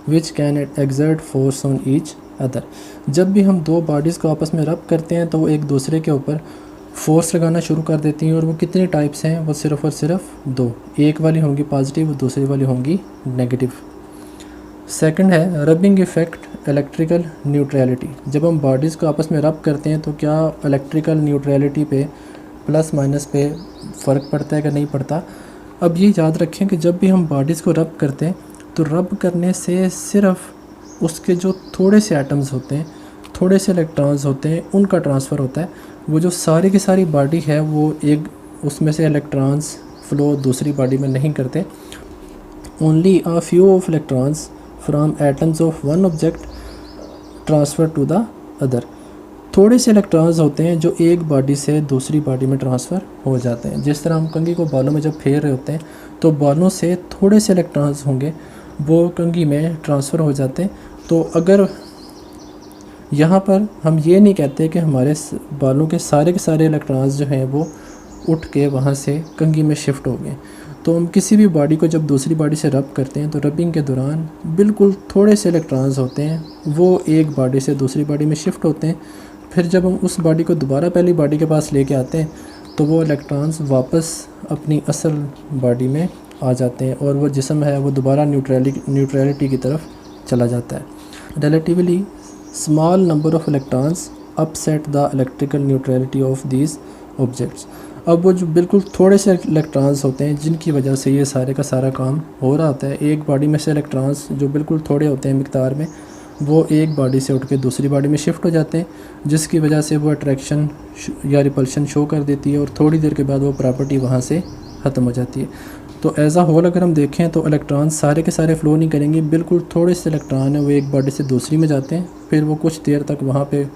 which can exert force on each other. जब भी हम दो बॉडीज़ को आपस में रब करते हैं तो वो एक दूसरे के ऊपर फोर्स लगाना शुरू कर देती हैं। और वो कितने टाइप्स हैं? वो सिर्फ़ और सिर्फ दो, एक वाली होंगी पॉजिटिव और दूसरी वाली होंगी नेगेटिव। सेकंड है रबिंग इफ़ेक्ट इलेक्ट्रिकल न्यूट्रलिटी, जब हम बॉडीज़ को आपस में रब करते हैं तो क्या इलेक्ट्रिकल न्यूट्रलिटी पे प्लस माइनस पे फ़र्क पड़ता है कि नहीं पड़ता? अब ये याद रखें कि जब भी हम बॉडीज़ को रब करते हैं तो रब करने से सिर्फ उसके जो थोड़े से एटम्स होते हैं, थोड़े से इलेक्ट्रॉन्स होते हैं, उनका ट्रांसफ़र होता है। वो जो सारी की सारी बॉडी है वो एक उसमें से इलेक्ट्रॉन्स फ्लो दूसरी बॉडी में नहीं करते। Only a few of electrons from atoms of one object transfer to the other, थोड़े से इलेक्ट्रॉन्स होते हैं जो एक बॉडी से दूसरी बॉडी में ट्रांसफ़र हो जाते हैं। जिस तरह हम कंघी को बालों में जब फेर रहे होते हैं तो बालों से थोड़े से इलेक्ट्रॉन्स होंगे वो कंघी में ट्रांसफ़र हो जाते हैं। तो अगर यहाँ पर हम ये नहीं कहते कि हमारे बालों के सारे इलेक्ट्रॉन्स जो हैं वो उठ के वहाँ से कंघी में शिफ्ट हो गए, तो हम किसी भी बॉडी को जब दूसरी बॉडी से रब करते हैं तो रबिंग के दौरान बिल्कुल थोड़े से इलेक्ट्रॉन्स होते हैं वो एक बॉडी से दूसरी बॉडी में शिफ्ट होते हैं। फिर जब हम उस बॉडी को दोबारा पहली बॉडी के पास लेके आते हैं तो वो इलेक्ट्रॉन्स वापस अपनी असल बॉडी में आ जाते हैं और वो जिस्म है वो दोबारा न्यूट्रलिटी की तरफ चला जाता है। Relatively small number of electrons upset the electrical neutrality of these objects. अब वो जो बिल्कुल थोड़े से इलेक्ट्रॉन्स होते हैं जिनकी वजह से ये सारे का सारा काम हो रहा होता है, एक बॉडी में से इलेक्ट्रॉन्स जो बिल्कुल थोड़े होते हैं मिक़दार में, वो एक बॉडी से उठ के दूसरी बॉडी में शिफ्ट हो जाते हैं, जिसकी वजह से वो अट्रैक्शन या रिपल्शन शो कर देती है और थोड़ी देर के बाद वो प्रॉपर्टी वहाँ से ख़त्म हो जाती है। तो एज आ होल अगर हम देखें तो इलेक्ट्रॉन सारे के सारे फ़्लो नहीं करेंगे, बिल्कुल थोड़े से इलेक्ट्रॉन हैं वो एक बॉडी से दूसरी में जाते हैं, फिर वो कुछ देर तक वहाँ पे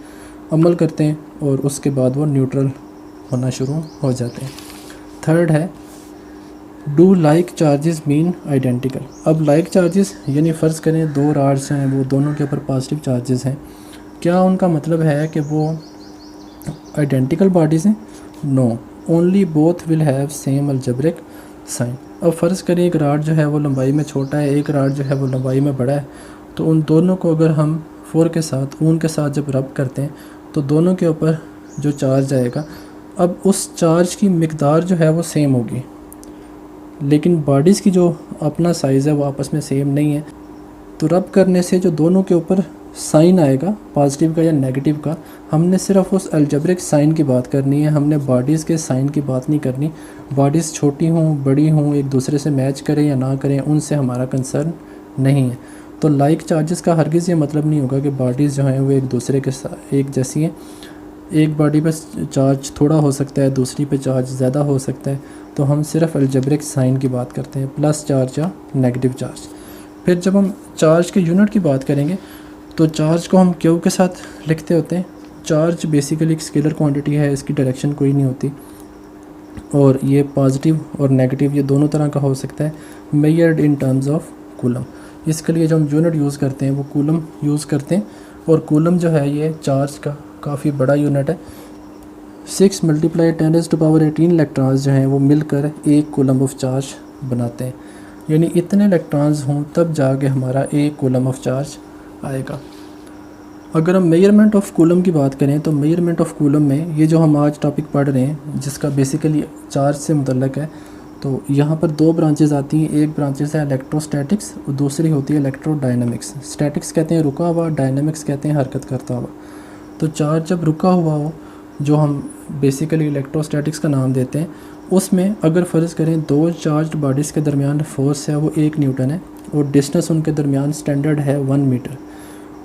अमल करते हैं और उसके बाद वो न्यूट्रल होना शुरू हो जाते हैं। थर्ड है do like charges mean identical. अब लाइक चार्जेस यानी फ़र्ज़ करें दो राड्स हैं वो दोनों के ऊपर पॉजिटिव चार्जेस हैं, क्या उनका मतलब है कि वो आइडेंटिकल बॉडीज़ हैं? No, only both will have same algebraic sign. अब फ़र्ज़ करें एक राड जो है वो लंबाई में छोटा है, एक राड जो है वो लंबाई में बड़ा है, तो उन दोनों को अगर हम ऊन के साथ जब रब करते हैं तो दोनों के ऊपर जो चार्ज आएगा, अब उस चार्ज की मिक़दार जो है वो सेम होगी, लेकिन बॉडीज़ की जो अपना साइज़ है वो आपस में सेम नहीं है। तो रब करने से जो दोनों के ऊपर साइन आएगा पॉजिटिव का या नेगेटिव का, हमने सिर्फ उस अलजेब्रिक साइन की बात करनी है, हमने बॉडीज़ के साइन की बात नहीं करनी। बॉडीज़ छोटी हों बड़ी हों, एक दूसरे से मैच करें या ना करें, उनसे हमारा कंसर्न नहीं है। तो लाइक चार्जेस का हरगिज़ ये मतलब नहीं होगा कि बॉडीज़ जो हैं वो एक दूसरे के साथ एक जैसी हैं। एक बॉडी पर चार्ज थोड़ा हो सकता है, दूसरी पे चार्ज ज़्यादा हो सकता है, तो हम सिर्फ अलजेब्रिक साइन की बात करते हैं, प्लस चार्ज या नेगेटिव चार्ज। फिर जब हम चार्ज के यूनिट की बात करेंगे तो चार्ज को हम क्यू के साथ लिखते होते हैं। चार्ज बेसिकली एक स्केलर क्वांटिटी है, इसकी डायरेक्शन कोई नहीं होती और ये पॉजिटिव और नेगेटिव ये दोनों तरह का हो सकता है, measured in terms of coulomb. इसके लिए जो हम यूनिट यूज़ करते हैं वो कूलम यूज़ करते हैं और कूलम जो है ये चार्ज का काफ़ी बड़ा यूनिट है। 6 × 10⁻18 इलेक्ट्रॉन्स जो हैं वो मिलकर एक कूलम ऑफ चार्ज बनाते हैं, यानी इतने इलेक्ट्रॉन्स हों तब जाके हमारा एक कूलम ऑफ चार्ज आएगा। अगर हम मेजरमेंट ऑफ कूलम की बात करें तो मेजरमेंट ऑफ कूलम में ये जो हम आज टॉपिक पढ़ रहे हैं जिसका बेसिकली चार्ज से मुतल्लक है, तो यहाँ पर दो ब्रांचेस आती हैं। एक ब्रांचेस है इलेक्ट्रोस्टैटिक्स और दूसरी होती है इलेक्ट्रोडायनामिक्स। स्टैटिक्स कहते हैं रुका हुआ, डायनामिक्स कहते हैं हरकत करता हुआ। तो चार्ज जब रुका हुआ हो जो हम बेसिकली इलेक्ट्रोस्टैटिक्स का नाम देते हैं, उसमें अगर फ़र्ज़ करें दो चार्ज्ड बॉडीज़ के दरमियान फोर्स है वो 1 न्यूटन है और डिस्टेंस उनके दरमियान स्टैंडर्ड है 1 मीटर,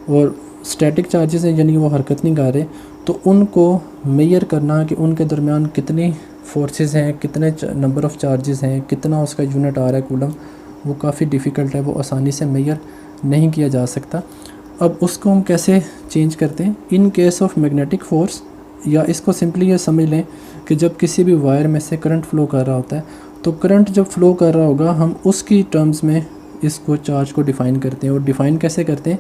और स्टैटिक चार्जेस हैं यानी वो हरकत नहीं कर रहे, तो उनको मेजर करना कि उनके दरमियान कितनी फोर्सेस हैं, कितने नंबर ऑफ़ चार्जेस हैं, कितना उसका यूनिट आ रहा है कूलम, वो काफ़ी डिफ़िकल्ट है, वो आसानी से मेजर नहीं किया जा सकता। अब उसको हम कैसे चेंज करते हैं? In case of magnetic force, या इसको सिंपली ये समझ लें कि जब किसी भी वायर में से करंट फ़्लो कर रहा होता है, तो करंट जब फ़्लो कर रहा होगा हम उसकी टर्म्स में इसको चार्ज को डिफ़ाइन करते हैं। और डिफ़ाइन कैसे करते हैं?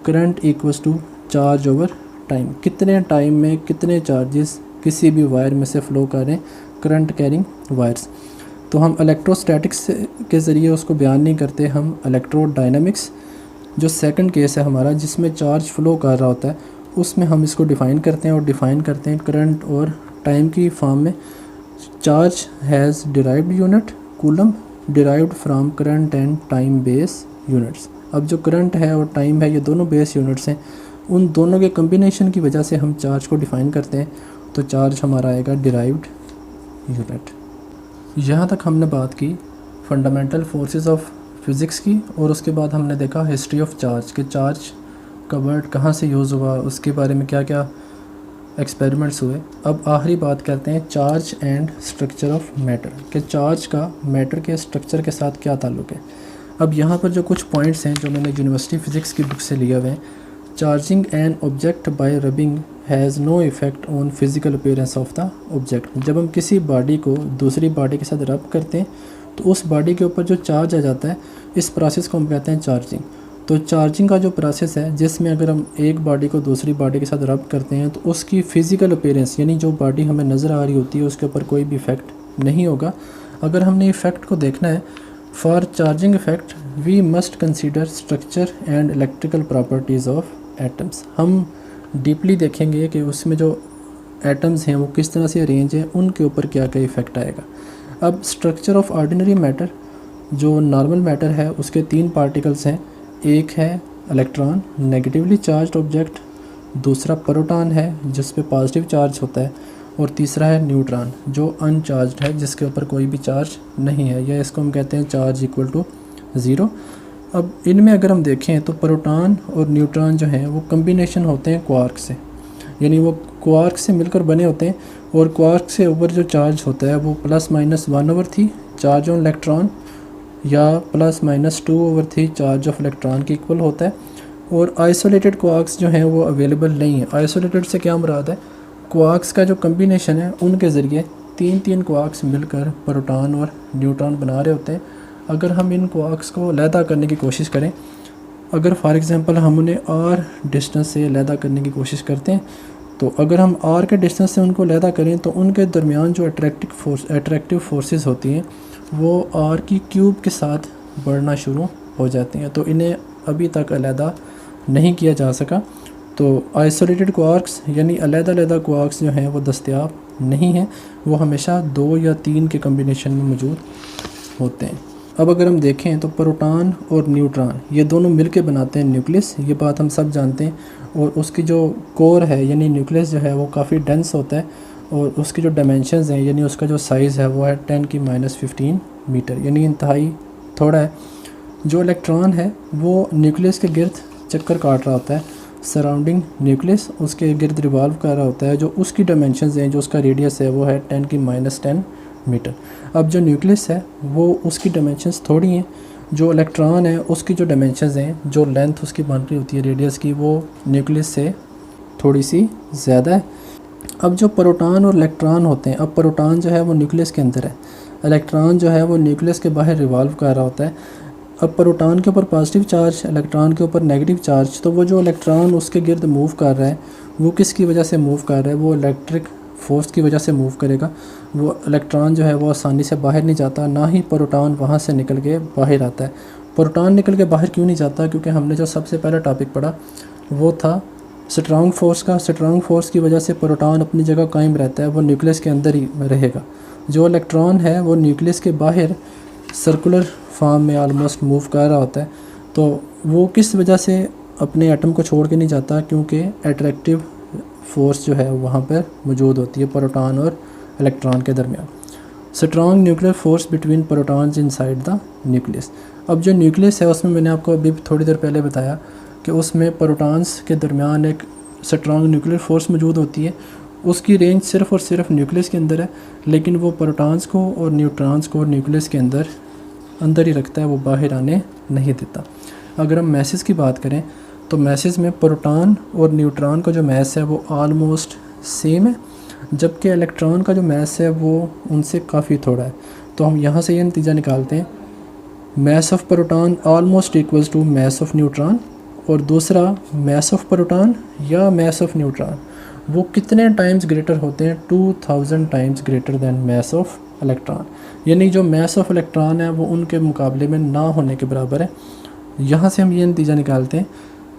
Current equals to charge over time, कितने टाइम में कितने चार्जेस किसी भी वायर में से फ़्लो कर रहे हैं, करंट कैरिंग वायर्स। तो हम इलेक्ट्रोस्टैटिक्स के ज़रिए उसको बयान नहीं करते, हम इलेक्ट्रोडायनामिक्स जो सेकंड केस है हमारा जिसमें चार्ज फ़्लो कर रहा होता है, उसमें हम इसको डिफ़ाइन करते हैं, और डिफ़ाइन करते हैं करंट और टाइम की फॉर्म में। Charge has derived unit coulomb derived from current and time base units. अब जो करंट है और टाइम है ये दोनों बेस यूनिट्स हैं, उन दोनों के कम्बिनेशन की वजह से हम चार्ज को डिफ़ाइन करते हैं, तो चार्ज हमारा आएगा डिराइव्ड यूनिट। यहाँ तक हमने बात की फंडामेंटल फोर्सेस ऑफ फिज़िक्स की, और उसके बाद हमने देखा हिस्ट्री ऑफ चार्ज कि चार्ज का वर्ड कहाँ से यूज़ हुआ, उसके बारे में क्या क्या एक्सपेरिमेंट्स हुए। अब आखिरी बात करते हैं charge and structure of matter, कि चार्ज का मैटर के स्ट्रक्चर के साथ क्या ताल्लुक़ है। अब यहाँ पर जो कुछ पॉइंट्स हैं जो मैंने यूनिवर्सिटी फ़िज़िक्स की बुक से लिए हुए हैं, charging an object by rubbing has no effect on physical appearance of the object. जब हम किसी बॉडी को दूसरी बॉडी के साथ रब करते हैं तो उस बॉडी के ऊपर जो चार्ज आ जाता है, इस प्रोसेस को हम कहते हैं चार्जिंग। तो चार्जिंग का जो प्रोसेस है जिसमें अगर हम एक बॉडी को दूसरी बॉडी के साथ रब करते हैं तो उसकी फ़िज़िकल अपीयरेंस यानी जो बॉडी हमें नज़र आ रही होती है उसके ऊपर कोई भी इफ़ेक्ट नहीं होगा। अगर हमने इफ़ेक्ट को देखना है, for charging effect we must consider structure and electrical properties of atoms. हम डीपली देखेंगे कि उसमें जो एटम्स हैं वो किस तरह से अरेंज हैं, उनके ऊपर क्या क्या इफ़ेक्ट आएगा। अब स्ट्रक्चर ऑफ ऑर्डिनरी मैटर, जो नॉर्मल मैटर है उसके 3 पार्टिकल्स हैं। एक है इलेक्ट्रॉन नेगेटिवली चार्ज्ड ऑब्जेक्ट, दूसरा प्रोटॉन है जिस पे पॉजिटिव चार्ज होता है, और तीसरा है न्यूट्रॉन जो अनचार्ज्ड है जिसके ऊपर कोई भी चार्ज नहीं है, या इसको हम कहते हैं चार्ज इक्वल टू 0। अब इनमें अगर हम देखें तो प्रोटॉन और न्यूट्रॉन जो हैं वो कम्बिनेशन होते हैं क्वार्क से, यानी वो क्वार्क से मिलकर बने होते हैं, और क्वार्क से ऊपर जो चार्ज होता है वो +-1/3 चार्ज ऑन इलेक्ट्रॉन या +-2/3 चार्ज ऑफ इलेक्ट्रॉन के इक्वल होता है। और आइसोलेटेड क्वार्क्स जो हैं वो अवेलेबल नहीं है। आइसोलेटेड से क्या मुराद है? क्वार्क्स का जो कम्बिनेशन है उनके ज़रिए 3 क्वार्क्स मिलकर प्रोटॉन और न्यूट्रॉन बना रहे होते हैं। अगर हम इन क्वार्क्स को अलहदा करने की कोशिश करें, अगर फॉर एग्ज़ाम्पल हम उन्हें r डिस्टेंस से अलहदा करने की कोशिश करते हैं, तो अगर हम r के डिस्टेंस से उनको अलहदा करें तो उनके दरमियान जो अट्रैक्टिव फोर्सेस होती हैं वो r³ के साथ बढ़ना शुरू हो जाती हैं, तो इन्हें अभी तक अलहदा नहीं किया जा सका। तो आइसोलेटेड क्वार्क्स यानी अलहदा क्वार्क्स जो हैं वो दस्तयाब नहीं हैं, वो हमेशा 2 या 3 के कम्बिनेशन में मौजूद होते हैं। अब अगर हम देखें तो प्रोटॉन और न्यूट्रॉन ये दोनों मिलके बनाते हैं न्यूक्लियस, ये बात हम सब जानते हैं। और उसकी जो कोर है यानी न्यूक्लियस जो है वो काफ़ी डेंस होता है, और उसकी जो डायमेंशंस हैं यानी उसका जो साइज़ है वो है 10⁻⁻15 मीटर, यानी इंतहाई थोड़ा है। जो इलेक्ट्रॉन है वो न्यूक्लियस के गिर्द चक्कर काट रहा होता है, सराउंडिंग न्यूक्लियस उसके गिर्द रिवॉल्व कर रहा होता है। जो उसकी डायमेंशंस हैं, जो उसका रेडियस है वो है 10⁻10 मीटर। अब जो न्यूक्लियस है वो उसकी डायमेंशंस थोड़ी हैं, जो इलेक्ट्रॉन है उसकी जो डायमेंशंस हैं, जो लेंथ उसकी बन रही होती है रेडियस की, वो न्यूक्लियस से थोड़ी सी ज़्यादा है। अब जो प्रोटॉन और इलेक्ट्रॉन होते हैं, अब प्रोटॉन जो है वो न्यूक्लियस के अंदर है, इलेक्ट्रॉन जो है वो न्यूक्लियस के बाहर रिवॉल्व कर रहा होता है। अब प्रोटॉन के ऊपर पॉजिटिव चार्ज, इलेक्ट्रॉन के ऊपर नेगेटिव चार्ज, तो वो जो इलेक्ट्रॉन उसके गिर्द मूव कर रहा है वो किसकी वजह से मूव कर रहा है? वो इलेक्ट्रिक फोर्स की वजह से मूव करेगा। वो इलेक्ट्रॉन जो है वो आसानी से बाहर नहीं जाता, ना ही प्रोटॉन वहाँ से निकल के बाहर आता है। प्रोटॉन निकल के बाहर क्यों नहीं जाता? क्योंकि हमने जो सबसे पहला टॉपिक पढ़ा वो था स्ट्रॉन्ग फोर्स का। स्ट्रॉन्ग फोर्स की वजह से प्रोटॉन अपनी जगह कायम रहता है, वो न्यूक्लियस के अंदर ही रहेगा। जो इलेक्ट्रॉन है वो न्यूक्लियस के बाहर सर्कुलर फॉर्म में आलमोस्ट मूव कर रहा होता है, तो वो किस वजह से अपने एटम को छोड़ के नहीं जाता? क्योंकि अट्रैक्टिव फोर्स जो है वहाँ पर मौजूद होती है प्रोटॉन और इलेक्ट्रॉन के दरमियान। Strong nuclear force between protons inside the nucleus. अब जो न्यूक्लियस है उसमें मैंने आपको अभी थोड़ी देर पहले बताया कि उसमें प्रोटॉन्स के दरमियान एक स्ट्रॉन्ग न्यूक्लियर फोर्स मौजूद होती है। उसकी रेंज सिर्फ़ और सिर्फ न्यूक्लियस के अंदर है, लेकिन वो प्रोटॉन्स को और न्यूट्रॉन्स को न्यूक्लियस के अंदर ही रखता है, वो बाहर आने नहीं देता। अगर हम मैसेज की बात करें तो मैसेज में प्रोटॉन और न्यूट्रॉन का जो मैस है वो ऑलमोस्ट सेम है, जबकि इलेक्ट्रॉन का जो मैस है वो उनसे काफ़ी थोड़ा है। तो हम यहाँ से ये नतीजा निकालते हैं, mass of proton almost equals to mass of neutron, और दूसरा मैस ऑफ प्रोटॉन या मैस ऑफ न्यूट्रॉन वो कितने टाइम्स ग्रेटर होते हैं, 2000 times greater than mass of electron. यानी जो मैस ऑफ इलेक्ट्रॉन है वो उनके मुकाबले में ना होने के बराबर है। यहाँ से हम ये नतीजा निकालते हैं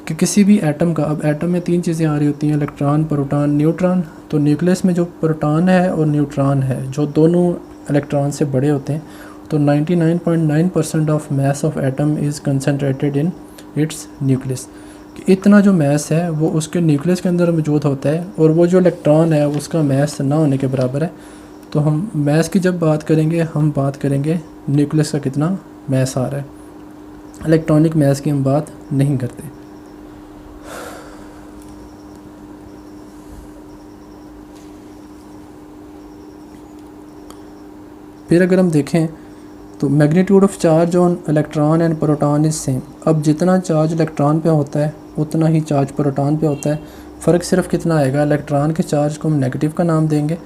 कि किसी भी एटम का, अब एटम में 3 चीज़ें आ रही होती हैं, इलेक्ट्रॉन, प्रोटॉन, न्यूट्रॉन। तो न्यूक्लियस में जो प्रोटॉन है और न्यूट्रॉन है जो दोनों इलेक्ट्रॉन से बड़े होते हैं, तो 99.9% of mass of atom is concentrated in its nucleus. कि इतना जो मैस है वो उसके न्यूक्लियस के अंदर मौजूद होता है, और वो जो इलेक्ट्रॉन है उसका मैस ना होने के बराबर है। तो हम मैस की जब बात करेंगे हम बात करेंगे न्यूक्लियस का कितना मैस आ रहा है, इलेक्ट्रॉनिक मैस की हम बात नहीं करते। फिर अगर हम देखें तो magnitude of charge on electron and proton is same. अब जितना चार्ज इलेक्ट्रॉन पे होता है उतना ही चार्ज प्रोटॉन पे होता है। फ़र्क सिर्फ कितना आएगा, इलेक्ट्रॉन के चार्ज को हम नेगेटिव का नाम देंगे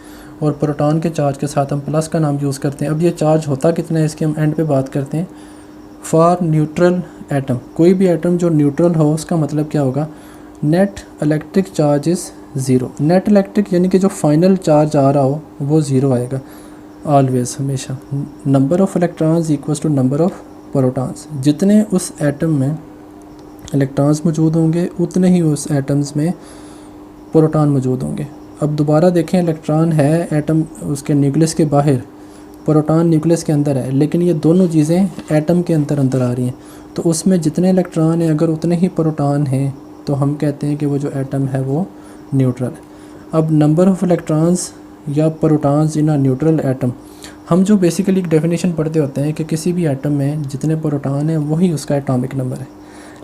और प्रोटॉन के चार्ज के साथ हम प्लस का नाम यूज़ करते हैं। अब ये चार्ज होता कितना है इसकी हम एंड पे बात करते हैं। फॉर न्यूट्रल एटम, कोई भी एटम जो न्यूट्रल हो उसका मतलब क्या होगा, net electric charge is zero. Net electric यानी कि जो फाइनल चार्ज आ रहा हो वो ज़ीरो आएगा ऑलवेज, हमेशा। Number of electrons equals to number of protons. जितने उस एटम में इलेक्ट्रॉन्स मौजूद होंगे उतने ही उस एटम्स में प्रोटॉन मौजूद होंगे। अब दोबारा देखें, इलेक्ट्रॉन है एटम उसके न्यूक्लियस के बाहर, प्रोटॉन न्यूक्लियस के अंदर है, लेकिन ये दोनों चीज़ें एटम के अंदर आ रही हैं। तो उसमें जितने इलेक्ट्रॉन हैं अगर उतने ही प्रोटॉन हैं तो हम कहते हैं कि वो जो एटम है वो न्यूट्रल है। अब नंबर ऑफ़ इलेक्ट्रॉन्स या protons in a neutral atom, हम जो बेसिकली एक डेफिनेशन पढ़ते होते हैं कि किसी भी एटम में जितने प्रोटॉन हैं वही उसका एटॉमिक नंबर है।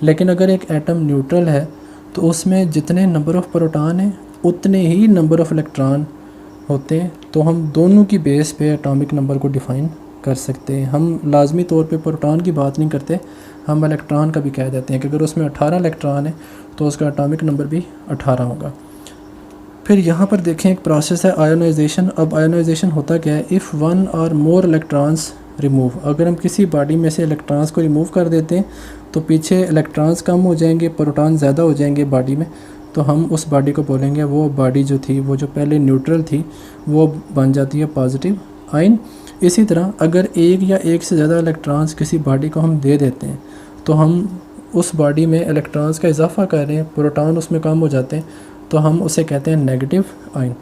लेकिन अगर एक एटम न्यूट्रल है तो उसमें जितने नंबर ऑफ़ प्रोटॉन हैं उतने ही नंबर ऑफ़ इलेक्ट्रॉन होते हैं। तो हम दोनों की बेस पे एटॉमिक नंबर को डिफ़ाइन कर सकते हैं। हम लाजमी तौर पे प्रोटॉन की बात नहीं करते, हम इलेक्ट्रॉन का भी कह देते हैं कि अगर उसमें 18 इलेक्ट्रॉन है तो उसका एटॉमिक नंबर भी 18 होगा। फिर यहाँ पर देखें एक प्रोसेस है आयोनाइजेशन। अब आयोनाइजेशन होता क्या है, इफ़ वन और मोर इलेक्ट्रॉन्स रिमूव, अगर हम किसी बॉडी में से इलेक्ट्रॉन्स को रिमूव कर देते हैं तो पीछे इलेक्ट्रॉन्स कम हो जाएंगे, प्रोटॉन ज़्यादा हो जाएंगे बॉडी में, तो हम उस बॉडी को बोलेंगे वो बॉडी जो थी वो जो पहले न्यूट्रल थी वो बन जाती है पॉजिटिव आयन। इसी तरह अगर एक या एक से ज़्यादा इलेक्ट्रॉन्स किसी बॉडी को हम दे देते हैं तो हम उस बॉडी में इलेक्ट्रॉन्स का इजाफा कर रहे हैं, प्रोटॉन उसमें कम हो जाते हैं, तो हम उसे कहते हैं नेगेटिव आयन।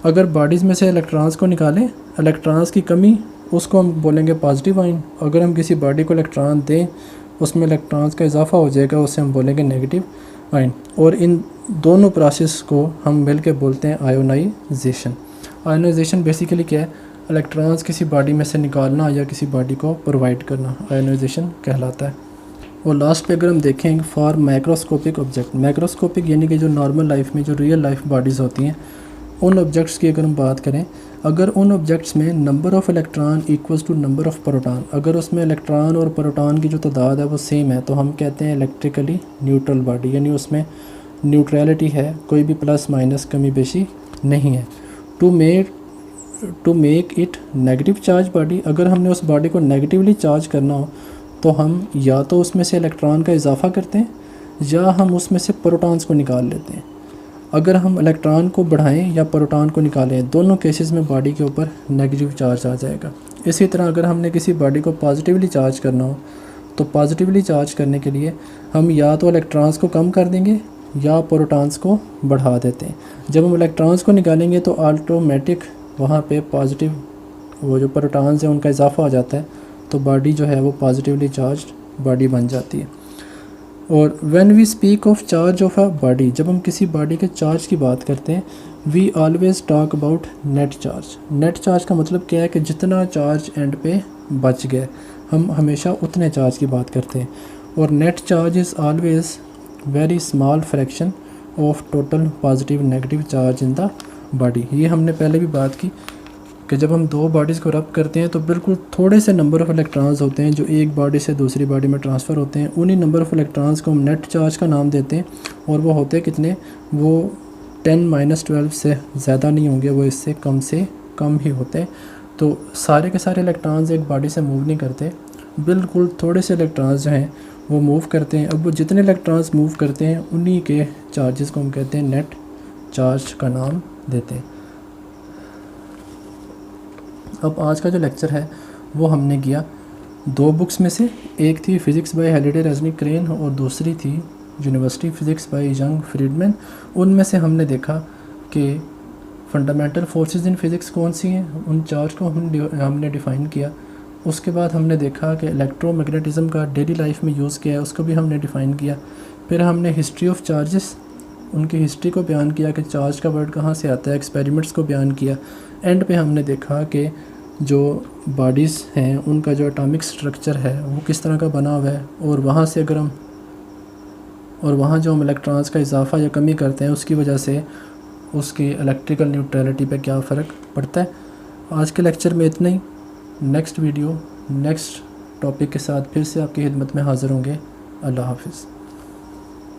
अगर बॉडीज़ में से इलेक्ट्रॉन्स को निकालें, इलेक्ट्रॉन्स की कमी, उसको हम बोलेंगे पॉजिटिव आयन। अगर हम किसी बॉडी को इलेक्ट्रॉन दें उसमें इलेक्ट्रॉन्स का इजाफा हो जाएगा, उसे हम बोलेंगे नेगेटिव आयन। और इन दोनों प्रोसेस को हम मिल के बोलते हैं आयोनाइजेशन। आयोनाइजेशन बेसिकली क्या है, इलेक्ट्रॉन्स किसी बॉडी में से निकालना या किसी बॉडी को प्रोवाइड करना आयोनाइजेशन कहलाता है। और लास्ट पे अगर हम देखें फॉर माइक्रोस्कोपिक ऑब्जेक्ट, माइक्रोस्कोपिक यानी कि जो नॉर्मल लाइफ में जो रियल लाइफ बॉडीज़ होती हैं उन ऑब्जेक्ट्स की अगर हम बात करें, अगर उन ऑब्जेक्ट्स में number of electron equals to number of proton, अगर उसमें इलेक्ट्रॉन और प्रोटॉन की जो तादाद है वो सेम है तो हम कहते हैं इलेक्ट्रिकली न्यूट्रल बॉडी, यानी उसमें न्यूट्रलिटी है, कोई भी प्लस माइनस कमी बेशी नहीं है। To make it negative charge body, अगर हमने उस बॉडी को नेगेटिवली चार्ज करना हो तो हम या तो उसमें से इलेक्ट्रॉन का इजाफा करते हैं या हम उसमें से प्रोटॉन्स को निकाल लेते हैं। अगर हम इलेक्ट्रॉन को बढ़ाएं या प्रोटॉन को निकालें, दोनों केसेस में बॉडी के ऊपर नेगेटिव चार्ज आ जाएगा। इसी तरह अगर हमने किसी बॉडी को पॉजिटिवली चार्ज करना हो तो पॉजिटिवली चार्ज करने के लिए हम या तो इलेक्ट्रॉन्स को कम कर देंगे या प्रोटॉन्स को बढ़ा देते हैं। जब हम इलेक्ट्रॉन्स को निकालेंगे तो ऑटोमेटिक वहाँ पे पॉजिटिव वो जो प्रोटॉन्स हैं उनका इजाफा हो जाता है, तो बॉडी जो है वो पॉजिटिवली चार्ज बॉडी बन जाती है। और when we speak of charge of a body, जब हम किसी बॉडी के चार्ज की बात करते हैं, we always talk about net charge. Net charge का मतलब क्या है कि जितना चार्ज एंड पे बच गया, हम हमेशा उतने चार्ज की बात करते हैं। और net charge is always very small fraction of total positive negative charge in the body. ये हमने पहले भी बात की कि जब हम दो बॉडीज़ को रब करते हैं तो बिल्कुल थोड़े से नंबर ऑफ़ इलेक्ट्रॉन्स होते हैं जो एक बॉडी से दूसरी बॉडी में ट्रांसफ़र होते हैं। उन्हीं नंबर ऑफ़ इलेक्ट्रॉन्स को हम नेट चार्ज का नाम देते हैं। और वो होते हैं कितने, वो 10-12 से ज़्यादा नहीं होंगे, वो इससे कम ही होते हैं। तो सारे के सारे इलेक्ट्रॉन्स एक बॉडी से मूव नहीं करते, बिल्कुल थोड़े से इलेक्ट्रॉन्स जो हैं वो मूव करते हैं। अब वो जितने इलेक्ट्रॉन्स मूव करते हैं उन्हीं के चार्जेस को हम कहते हैं नेट चार्ज का नाम देते हैं। अब आज का जो लेक्चर है वो हमने किया दो बुक्स में से, एक थी physics by Halliday Resnick Krane और दूसरी थी university physics by Young Freedman. उनमें से हमने देखा कि फंडामेंटल फोर्सेस इन फिज़िक्स कौन सी हैं, उन चार्ज को हमने डिफ़ाइन किया। उसके बाद हमने देखा कि इलेक्ट्रोमैग्नेटिज़म का डेली लाइफ में यूज़ किया है, उसको भी हमने डिफ़ाइन किया। फिर हमने हिस्ट्री ऑफ चार्जेस, उनकी हिस्ट्री को बयान किया कि चार्ज का वर्ड कहाँ से आता है, एक्सपेरिमेंट्स को बयान किया। एंड पे हमने देखा कि जो बॉडीज़ हैं उनका जो एटॉमिक स्ट्रक्चर है वो किस तरह का बना हुआ है, और वहाँ से अगर हम वहाँ जो हम इलेक्ट्रॉन्स का इजाफा या कमी करते हैं उसकी वजह से उसकी इलेक्ट्रिकल न्यूट्रलिटी पे क्या फ़र्क पड़ता है। आज के लेक्चर में इतना ही। नेक्स्ट वीडियो नेक्स्ट टॉपिक के साथ फिर से आपकी खिदमत में हाज़िर होंगे। अल्लाह हाफ़िज़।